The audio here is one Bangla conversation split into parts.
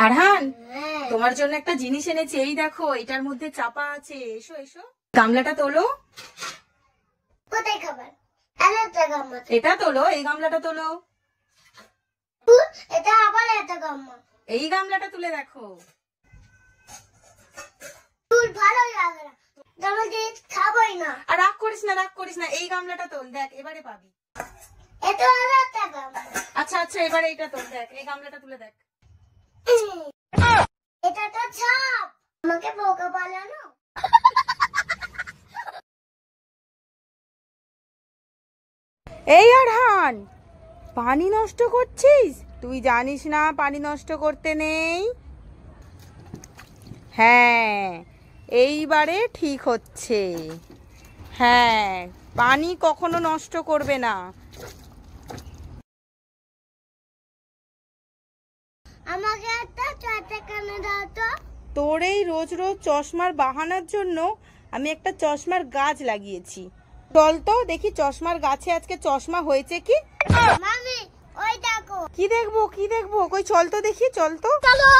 আরহান, তোমার জন্য একটা জিনিস এনেছি। এই দেখো, এটার মধ্যে চাপা আছে। এসো এসো, গামলাটা তোলো। কোথায় খাবার? এটা তোলো, এই গামলাটা তোলো। এটা আবার একটা গামলা। এই গামলাটা তুলে দেখো। তুই ভালোই লাগে না, আমি খাবই না। আর রাগ করিস না, রাগ করিস না। এই গামলাটা তোল, দেখ এবারে পাবি। এটা আবার একটা গামলা। আচ্ছা আচ্ছা, এবারে এইটা তোল, দেখ এই গামলাটা তুলে দেখ। এটা তো ছাপ। আমাকে বোকা বানানো। এই আরহান, পানি নষ্ট করছিস? তুই জানিস না পানি নষ্ট করতে নেই? হ্যাঁ, এইবারে ঠিক হচ্ছে। হ্যাঁ, পানি কখনো নষ্ট করবে না। আমাকে একটা চাটা কানে দাও তো। তোর এই রোজ রোজ চশমার বাহানার জন্য আমি একটা চশমার গাছ লাগিয়েছি। চল তো দেখি চশমার গাছে আজকে চশমা হয়েছে কি। মামি, ওই দেখো। কি দেখবো কি দেখবো? কই চল তো দেখি, চল তো। চলো।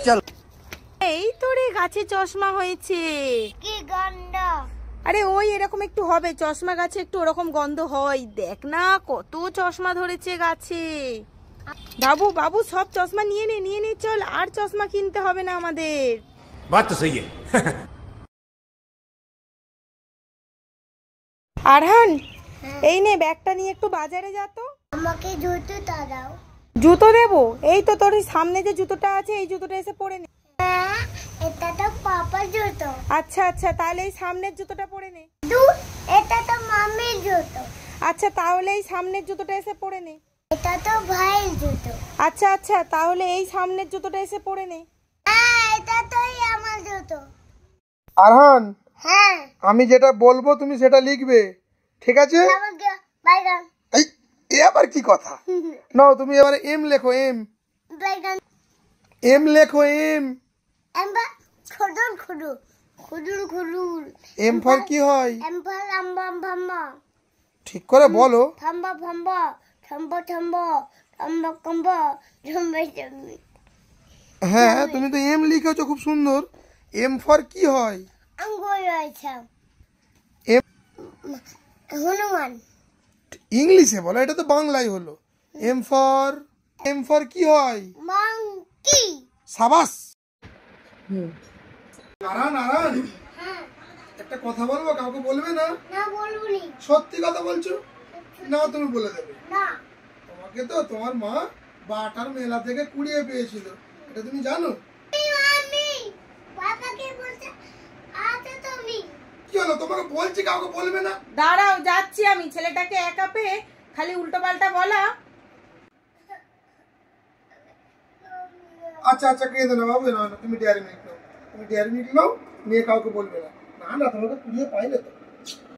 চল। এই তোরে গাছে চশমা হয়েছে। কি গন্ধ! আরে ওই এরকম একটু হবে, চশমা গাছে একটু ওরকম গন্ধ হয়। দেখ না কত চশমা ধরেছে গাছে। বাবু বাবু, সব চশমা নিয়ে নে, নিয়ে নে, চল। আর চশমা কিনতে হবে না আমাদের। बात तो सही है। আরহান, এই নে ব্যাগটা নিয়ে একটু বাজারে যা তো। আমাকে জুতোটা দাও। জুতো দেবো? এই তো তোর সামনে যে জুতোটা আছে, এই জুতোটা এসে পরে নে। হ্যাঁ, এটা তো পাপার জুতো। আচ্ছা আচ্ছা, তাহলে এই সামনের জুতোটা পরে নে। এটা তো মামির জুতো। আচ্ছা, তাহলে এই সামনের জুতোটা এসে পরে নে। এটা তো ভাইয়ের জুতো। আচ্ছা আচ্ছা, তাহলে এই সামনের জুতোটা এসে পরে নে। হ্যাঁ, এটা তো আমার জুতো। আরহান, হ্যাঁ, আমি যেটা বলবো তুমি সেটা লিখবে, ঠিক আছে? আমাকে বাইগান। এই এ আবার কি কথা? নাও তুমি এবারে এম লেখো। এম বাইগান। এম লেখো। এম এম্বা খুদুর খুদুর খুদুর খুদুর। এম ফর কি হয়? এম্বা লাম্বা ভাম্বা। ঠিক করে বলো। ভাম্বা ভাম্বা থাম্বা থাম্বা থাম্বা কম্বা ঝম্বা ঝম্বি। হ্যাঁ, তুমি তো এম লিখেছো, খুব সুন্দর। এম ফর কি হয়? আঙ্গুর রয়েছে। এম হনুমান। ইংলিশে বলো, এটা তো বাংলায় হলো। এম ফর কি হয়? মাংকি। সাবাস। আরহান, আরহান, একটা কথা বলবো, কাউকে বলবে না? না, বলবুনি। সত্যি কথা বলছো না? তুমি বলে দেবে। না। তোমাকে তো তোমার মা বাটার মেলা থেকে কুড়িয়ে পেয়েছিল, এটা তুমি জানো? আমি বাবাকে বলতে আতে তুমি। কি হলো? তোমাকে বলছি কাউকে বলবে না। দাঁড়াও, যাচ্ছি আমি। ছেলেটাকে একা পেয়ে খালি উল্টো পাল্টা বলা। আচ্ছা আচ্ছা, কেঁদো না বাবু, না তুমি ডিয়ারি মিল্ক নাও। তুমি ডিয়ারি মিল্ক নাও, নিয়ে কাউকে বলবে না। না না, তোমাকে কুড়িয়ে পাইলে তো।